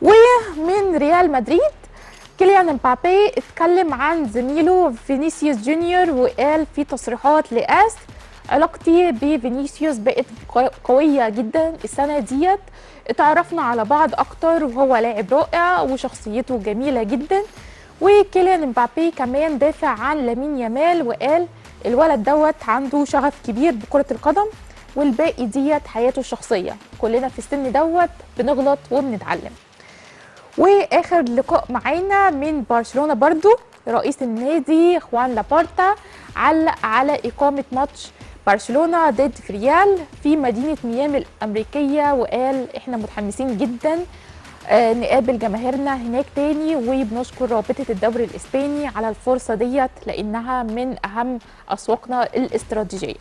ومن ريال مدريد كيليان امبابي اتكلم عن زميله فينيسيوس جونيور وقال في تصريحات لآس: علاقتي بفينيسيوس بقت قوية جدا السنة ديت، اتعرفنا على بعض اكتر وهو لاعب رائع وشخصيته جميلة جدا. وكيليان امبابي كمان دافع عن لامين يامال وقال الولد دوت عنده شغف كبير بكرة القدم والباقي ديت حياته الشخصية، كلنا في السن دوت بنغلط وبنتعلم. واخر لقاء معانا من برشلونة برضو، رئيس النادي خوان لابورتا علق على اقامة ماتش برشلونة ضد ريال في مدينة ميامي الامريكية وقال احنا متحمسين جدا نقابل جماهيرنا هناك تاني، وبنشكر رابطة الدوري الاسباني على الفرصة ديت لانها من اهم اسواقنا الاستراتيجية.